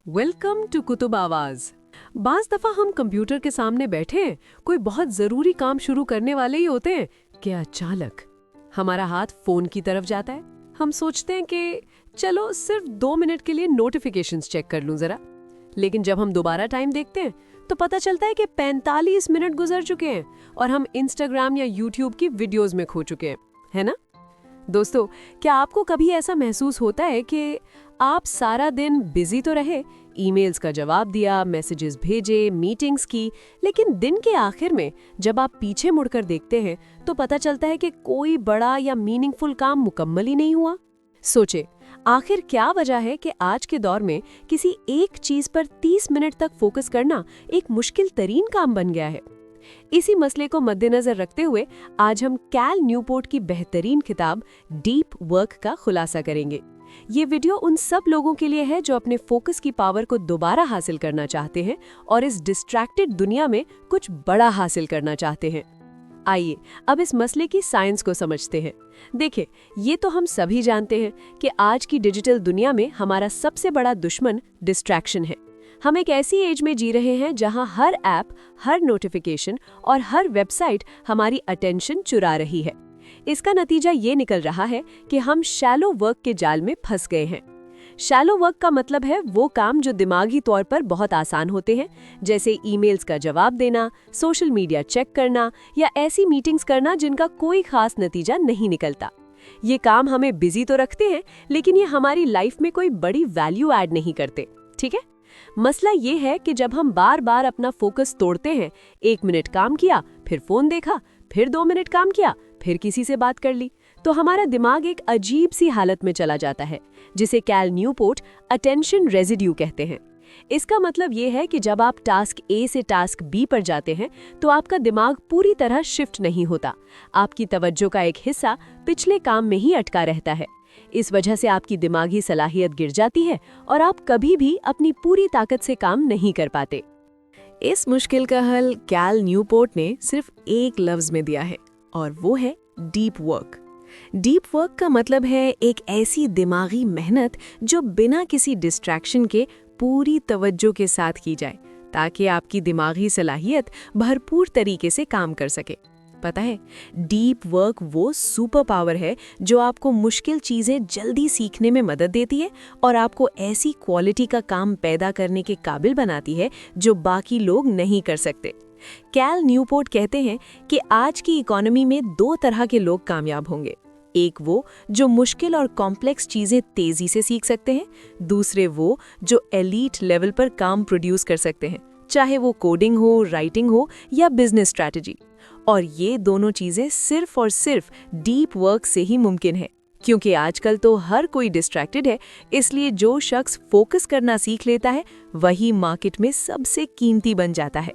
Welcome to Qutub आवाज। बाज दफा हम कंप्यूटर के सामने बैठे हैं, कोई बहुत जरूरी काम शुरू करने वाले ही होते हैं कि अचानक हमारा हाथ फोन की तरफ जाता है। हम सोचते हैं कि चलो सिर्फ 2 मिनट के लिए नोटिफिकेशंस चेक कर लूं जरा। लेकिन जब हम दोबारा टाइम देखते हैं तो पता चलता है कि 45 मिनट गुजर चुके हैं और हम इंस्टाग्राम या यूट्यूब की वीडियोस में खो चुके हैं, है ना? दोस्तों, क्या आपको कभी ऐसा महसूस होता है कि आप सारा दिन बिजी तो रहे, ईमेल्स का जवाब दिया, मैसेजेस भेजे, मीटिंग्स की, लेकिन दिन के आखिर में जब आप पीछे मुड़कर देखते हैं तो पता चलता है कि कोई बड़ा या मीनिंगफुल काम मुकम्मल ही नहीं हुआ? सोचे, आखिर क्या वजह है कि आज के दौर में किसी एक चीज पर 30 मिनट तक फोकस करना एक मुश्किल तरीन काम बन गया है? इसी मसले को मद्देनजर रखते हुए आज हम कैल न्यूपोर्ट की बेहतरीन किताब डीप वर्क का खुलासा करेंगे। ये वीडियो उन सब लोगों के लिए है जो अपने फोकस की पावर को दोबारा हासिल करना चाहते हैं और इस डिस्ट्रैक्टेड दुनिया में कुछ बड़ा हासिल करना चाहते हैं। आइए अब इस मसले की साइंस को समझते हैं। देखिए, ये तो हम सभी जानते हैं कि आज की डिजिटल दुनिया में हमारा सबसे बड़ा दुश्मन डिस्ट्रैक्शन है। हम एक ऐसी एज में जी रहे हैं जहां हर ऐप, हर नोटिफिकेशन और हर वेबसाइट हमारी अटेंशन चुरा रही है। इसका नतीजा ये निकल रहा है कि हम शैलो वर्क के जाल में फंस गए हैं। शैलो वर्क का मतलब है वो काम जो दिमागी तौर पर बहुत आसान होते हैं, जैसे ईमेल्स का जवाब देना, सोशल मीडिया चेक करना या ऐसी मीटिंग्स करना जिनका कोई खास नतीजा नहीं निकलता। ये काम हमें बिजी तो रखते हैं, लेकिन ये हमारी लाइफ में कोई बड़ी वैल्यू ऐड नहीं करते। ठीक है, मसला ये है कि जब हम बार बार अपना फोकस तोड़ते हैं, 1 मिनट काम किया, फिर फोन देखा, फिर 2 मिनट काम किया, फिर किसी से बात कर ली, तो हमारा दिमाग एक अजीब सी हालत में चला जाता है, जिसे कैल न्यूपोर्ट अटेंशन रेजिड्यू कहते हैं। इसका मतलब ये है कि जब आप टास्क ए से टास्क बी पर जाते हैं तो आपका दिमाग पूरी तरह शिफ्ट नहीं होता। आपकी तवज्जो का एक हिस्सा पिछले काम में ही अटका रहता है। इस वजह से आपकी दिमागी सलाहियत गिर जाती है और आप कभी भी अपनी पूरी ताकत से काम नहीं कर पाते। इस मुश्किल का हल कैल न्यूपोर्ट ने सिर्फ एक लफ्ज में दिया है और वो है डीप वर्क। डीप वर्क का मतलब है एक ऐसी दिमागी मेहनत जो बिना किसी डिस्ट्रैक्शन के पूरी तवज्जो के साथ की जाए, ताकि आपकी दिमागी सलाहियत भरपूर तरीके से काम कर सके। पता है, डीप वर्क वो सुपर पावर है जो आपको मुश्किल चीजें जल्दी सीखने में मदद देती है और आपको ऐसी क्वालिटी का काम पैदा करने के काबिल बनाती है जो बाकी लोग नहीं कर सकते। कैल न्यूपोर्ट कहते हैं कि आज की इकोनॉमी में 2 तरह के लोग कामयाब होंगे। एक वो जो मुश्किल और कॉम्प्लेक्स चीजें तेजी से सीख सकते हैं, दूसरे वो जो एलीट लेवल पर काम प्रोड्यूस कर सकते हैं, चाहे वो कोडिंग हो, राइटिंग हो या बिजनेस स्ट्रैटेजी। और ये दोनों चीजें सिर्फ और सिर्फ डीप वर्क से ही मुमकिन है, क्योंकि आजकल तो हर कोई डिस्ट्रैक्टेड है। इसलिए जो शख्स फोकस करना सीख लेता है वही मार्केट में सबसे कीमती बन जाता है।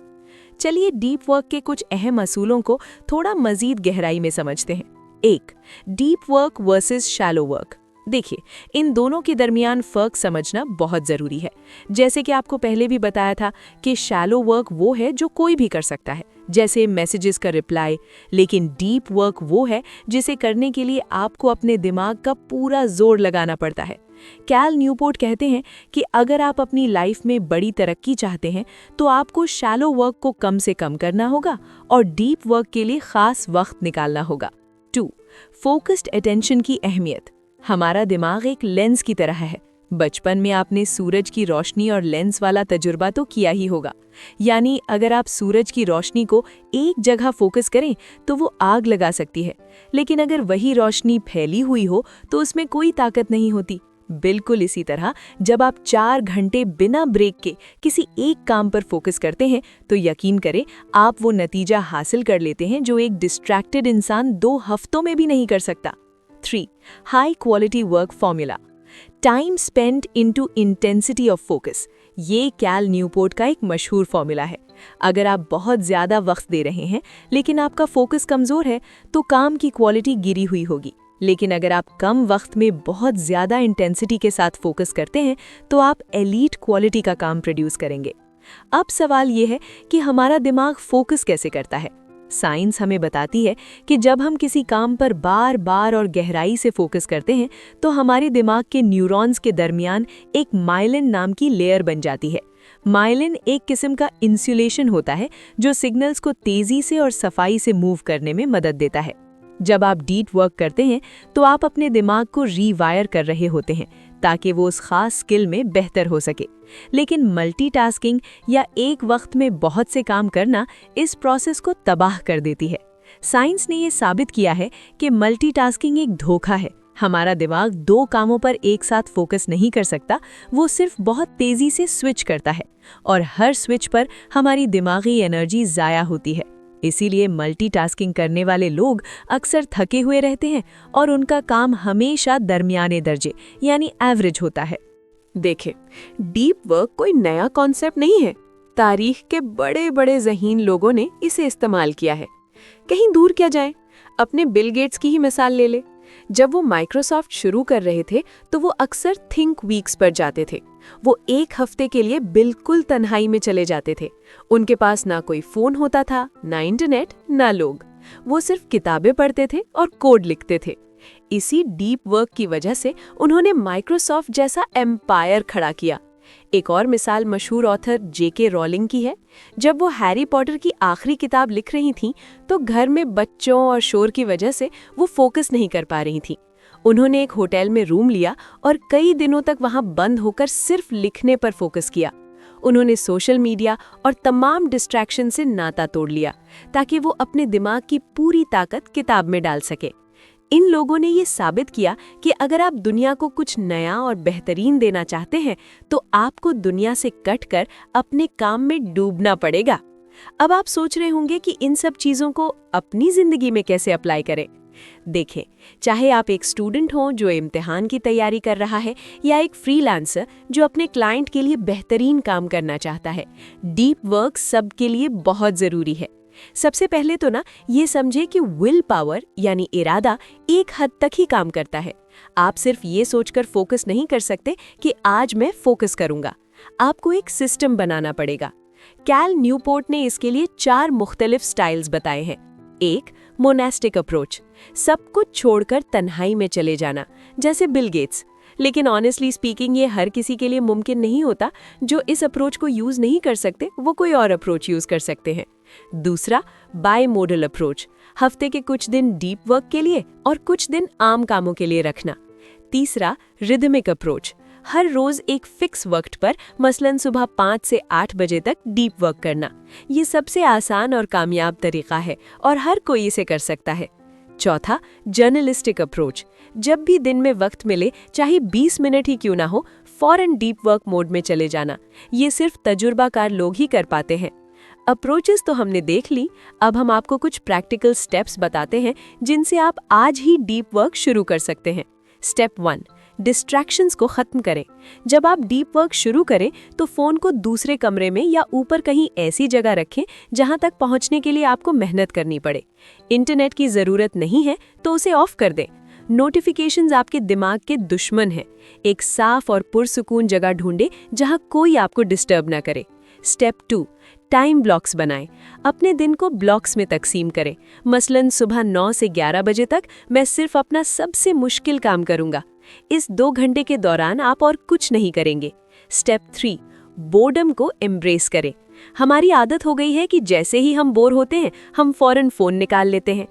चलिए डीप वर्क के कुछ अहम असूलों को थोड़ा मजीद गहराई में समझते हैं। 1. Deep work versus shallow work. देखिए, इन दोनों के दरमियान फर्क समझना बहुत ज़रूरी है। जैसे कि आपको पहले भी बताया था कि शैलो वर्क वो है जो कोई भी कर सकता है, जैसे मैसेजेस का रिप्लाई, लेकिन डीप वर्क वो है जिसे करने के लिए आपको अपने दिमाग का पूरा जोर लगाना पड़ता है। कैल न्यूपोर्ट कहते हैं कि अगर आप अपनी लाइफ में बड़ी तरक्की चाहते हैं तो आपको शैलो वर्क को कम से कम करना होगा और डीप वर्क के लिए खास वक्त निकालना होगा। 2. फोकस्ड अटेंशन की अहमियत। हमारा दिमाग एक लेंस की तरह है। बचपन में आपने सूरज की रोशनी और लेंस वाला तजुर्बा तो किया ही होगा। यानी अगर आप सूरज की रोशनी को एक जगह फोकस करें तो वो आग लगा सकती है, लेकिन अगर वही रोशनी फैली हुई हो तो उसमें कोई ताकत नहीं होती। बिल्कुल इसी तरह जब आप 4 घंटे बिना ब्रेक के किसी एक काम पर फोकस करते हैं तो यकीन करें आप वो नतीजा हासिल कर लेते हैं जो एक डिस्ट्रैक्टेड इंसान 2 हफ्तों में भी नहीं कर सकता। 3. High quality work formula. Time spent into intensity of focus. ये कैल न्यूपोर्ट का एक मशहूर फॉर्मूला है। अगर आप बहुत ज़्यादा वक्त दे रहे हैं लेकिन आपका फोकस कमज़ोर है तो काम की क्वालिटी गिरी हुई होगी, लेकिन अगर आप कम वक्त में बहुत ज़्यादा इंटेंसिटी के साथ फोकस करते हैं तो आप एलीट क्वालिटी का काम प्रोड्यूस करेंगे। अब सवाल ये है कि हमारा दिमाग फोकस कैसे करता है। साइंस हमें बताती है कि जब हम किसी काम पर बार बार और गहराई से फोकस करते हैं तो हमारे दिमाग के न्यूरॉन्स के दरमियान एक माइलिन नाम की लेयर बन जाती है। माइलिन एक किस्म का इंसुलेशन होता है जो सिग्नल्स को तेजी से और सफाई से मूव करने में मदद देता है। जब आप डीप वर्क करते हैं तो आप अपने दिमाग को रीवायर कर रहे होते हैं ताकि वो उस खास स्किल में बेहतर हो सके। लेकिन मल्टीटास्किंग या एक वक्त में बहुत से काम करना इस प्रोसेस को तबाह कर देती है। साइंस ने ये साबित किया है कि मल्टीटास्किंग एक धोखा है। हमारा दिमाग 2 कामों पर एक साथ फोकस नहीं कर सकता, वो सिर्फ बहुत तेजी से स्विच करता है और हर स्विच पर हमारी दिमागी एनर्जी ज़ाया होती है। इसीलिए मल्टीटास्किंग करने वाले लोग अक्सर थके हुए रहते हैं और उनका काम हमेशा दरमियाने दर्जे यानी एवरेज होता है। देखें, डीप वर्क कोई नया कॉन्सेप्ट नहीं है। तारीख के बड़े बड़े ज़हीन लोगों ने इसे इस्तेमाल किया है। कहीं दूर क्या जाएं, अपने बिल गेट्स की ही मिसाल ले ले। जब वो माइक्रोसॉफ्ट शुरू कर रहे थे तो वो अक्सर थिंक वीक्स पर जाते थे। वो 1 हफ्ते के लिए बिल्कुल तन्हाई में चले जाते थे। उनके पास ना कोई फोन होता था, ना इंटरनेट, ना लोग। वो सिर्फ किताबें पढ़ते थे और कोड लिखते थे। इसी डीप वर्क की वजह से उन्होंने माइक्रोसॉफ्ट जैसा एम्पायर खड़ा किया। एक और मिसाल मशहूर ऑथर जेके रॉलिंग की है। जब वो हैरी पॉटर की आखिरी किताब लिख रही थीं, तो घर में बच्चों और शोर की वजह से वो फोकस नहीं कर पा रही थीं। उन्होंने एक होटल में रूम लिया और कई दिनों तक वहां बंद होकर सिर्फ लिखने पर फोकस किया। उन्होंने सोशल मीडिया और तमाम डिस्ट्रैक्शन से नाता तोड़ लिया ताकि वो अपने दिमाग की पूरी ताकत किताब में डाल सके। इन लोगों ने ये साबित किया कि अगर आप दुनिया को कुछ नया और बेहतरीन देना चाहते हैं तो आपको दुनिया से कटकर अपने काम में डूबना पड़ेगा। अब आप सोच रहे होंगे कि इन सब चीज़ों को अपनी ज़िंदगी में कैसे अप्लाई करें। देखें, चाहे आप एक स्टूडेंट हों जो इम्तिहान की तैयारी कर रहा है या एक फ्रीलांसर जो अपने क्लाइंट के लिए बेहतरीन काम करना चाहता है, डीप वर्क सबके लिए बहुत ज़रूरी है। सबसे पहले तो ये समझे कि विल पावर यानी इरादा एक हद तक ही काम करता है। आप सिर्फ ये सोचकर फोकस नहीं कर सकते कि आज मैं फोकस करूंगा। आपको एक सिस्टम बनाना पड़ेगा। कैल न्यूपोर्ट ने इसके लिए 4 मुख्तलिफ स्टाइल्स बताए हैं। 1, मोनास्टिक अप्रोच, सब कुछ छोड़कर तन्हाई में चले जाना, जैसे बिल गेट्स। लेकिन ऑनेस्टली स्पीकिंग ये हर किसी के लिए मुमकिन नहीं होता। जो इस अप्रोच को यूज नहीं कर सकते वो कोई और अप्रोच यूज कर सकते हैं। दूसरा, बाय मोडल अप्रोच, हफ्ते के कुछ दिन डीप वर्क के लिए और कुछ दिन आम कामों के लिए रखना। तीसरा, रिदमिक अप्रोच, हर रोज एक फिक्स वक्त पर मसलन सुबह 5 से 8 बजे तक डीप वर्क करना। ये सबसे आसान और कामयाब तरीका है और हर कोई इसे कर सकता है। चौथा, जर्नलिस्टिक अप्रोच, जब भी दिन में वक्त मिले, चाहे 20 मिनट ही क्यों ना हो, फौरन डीप वर्क मोड में चले जाना। ये सिर्फ तजुर्बाकार लोग ही कर पाते हैं। अप्रोचेस तो हमने देख ली, अब हम आपको कुछ प्रैक्टिकल स्टेप्स बताते हैं जिनसे आप आज ही डीप वर्क शुरू कर सकते हैं। स्टेप 1, डिस्ट्रैक्शंस को खत्म करें। जब आप डीप वर्क शुरू करें तो फोन को दूसरे कमरे में या ऊपर कहीं ऐसी जगह रखें जहां तक पहुंचने के लिए आपको मेहनत करनी पड़े। इंटरनेट की जरूरत नहीं है तो उसे ऑफ कर दें। नोटिफिकेशंस आपके दिमाग के दुश्मन हैं। एक साफ और पुरसुकून जगह ढूंढें जहां कोई आपको डिस्टर्ब ना करे। स्टेप 2, टाइम ब्लॉक्स बनाएं। अपने दिन को ब्लॉक्स में तकसीम करें। मसलन सुबह 9 से 11 बजे तक मैं सिर्फ अपना सबसे मुश्किल काम करूंगा। इस 2 घंटे के दौरान आप और कुछ नहीं करेंगे। स्टेप 3, बोर्डम को एम्ब्रेस करें। हमारी आदत हो गई है कि जैसे ही हम बोर होते हैं हम फौरन फोन निकाल लेते हैं।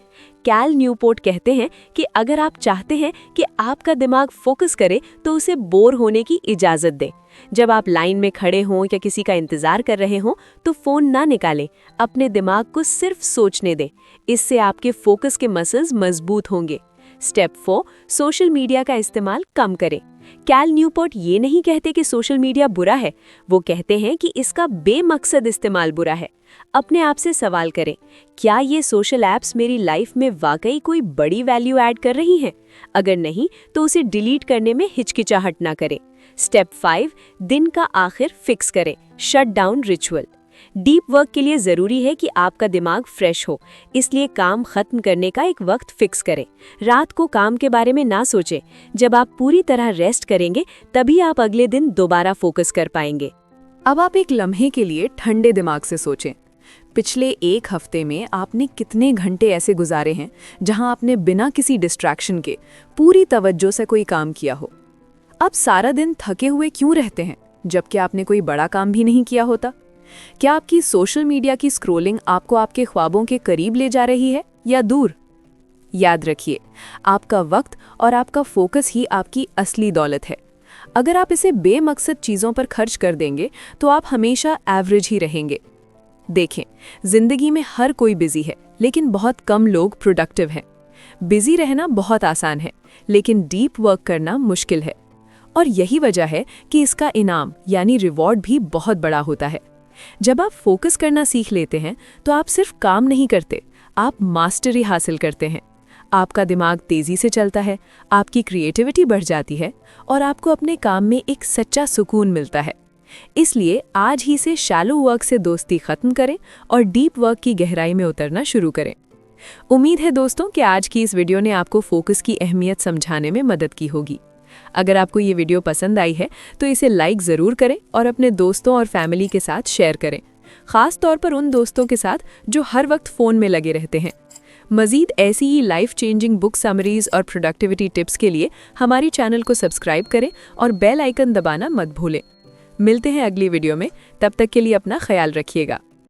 कैल न्यूपोर्ट कहते हैं कि अगर आप चाहते हैं कि आपका दिमाग फोकस करे तो उसे बोर होने की इजाजत दें। जब आप लाइन में खड़े हों या किसी का इंतजार कर रहे हों तो फोन ना निकालें, अपने दिमाग को सिर्फ सोचने दें। इससे आपके फोकस के मसल्स मजबूत होंगे। स्टेप 4, सोशल मीडिया का इस्तेमाल कम करें। कैल न्यूपोर्ट ये नहीं कहते कि सोशल मीडिया बुरा है, वो कहते हैं कि इसका बेमकसद इस्तेमाल बुरा है। अपने आप से सवाल करें, क्या ये सोशल ऐप्स मेरी लाइफ में वाकई कोई बड़ी वैल्यू ऐड कर रही हैं? अगर नहीं तो उसे डिलीट करने में हिचकिचाहट ना करें। स्टेप 5, दिन का आखिर फिक्स करें, shut down ritual. Deep work के लिए ज़रूरी है कि आपका दिमाग फ्रेश हो, इसलिए काम खत्म करने का एक वक्त फिक्स करें। रात को काम के बारे में ना सोचें। जब आप पूरी तरह रेस्ट करेंगे तभी आप अगले दिन दोबारा फोकस कर पाएंगे। अब आप एक लम्हे के लिए ठंडे दिमाग से सोचें। पिछले एक हफ्ते में आपने कितने घंटे ऐसे गुजारे हैं जहां आपने बिना किसी डिस्ट्रैक्शन के पूरी तवज्जो से कोई काम किया हो? आप सारा दिन थके हुए क्यों रहते हैं जबकि आपने कोई बड़ा काम भी नहीं किया होता? क्या आपकी सोशल मीडिया की स्क्रॉलिंग आपको आपके ख्वाबों के करीब ले जा रही है या दूर? याद रखिए, आपका वक्त और आपका फोकस ही आपकी असली दौलत है। अगर आप इसे बेमकसद चीज़ों पर खर्च कर देंगे तो आप हमेशा एवरेज ही रहेंगे। देखें, जिंदगी में हर कोई बिजी है, लेकिन बहुत कम लोग प्रोडक्टिव हैं। बिजी रहना बहुत आसान है, लेकिन डीप वर्क करना मुश्किल है। और यही वजह है कि इसका इनाम यानी रिवॉर्ड भी बहुत बड़ा होता है। जब आप फोकस करना सीख लेते हैं तो आप सिर्फ काम नहीं करते, आप मास्टरी हासिल करते हैं। आपका दिमाग तेजी से चलता है, आपकी क्रिएटिविटी बढ़ जाती है और आपको अपने काम में एक सच्चा सुकून मिलता है। इसलिए आज ही से शैलो वर्क से दोस्ती खत्म करें और डीप वर्क की गहराई में उतरना शुरू करें। उम्मीद है दोस्तों कि आज की इस वीडियो ने आपको फोकस की अहमियत समझाने में मदद की होगी। अगर आपको ये वीडियो पसंद आई है तो इसे लाइक ज़रूर करें और अपने दोस्तों और फैमिली के साथ शेयर करें, खास तौर पर उन दोस्तों के साथ जो हर वक्त फ़ोन में लगे रहते हैं। मज़ीद ऐसी ही लाइफ चेंजिंग बुक समरीज और प्रोडक्टिविटी टिप्स के लिए हमारी चैनल को सब्सक्राइब करें और बेल आइकन दबाना मत भूलें। मिलते हैं अगली वीडियो में, तब तक के लिए अपना ख्याल रखिएगा।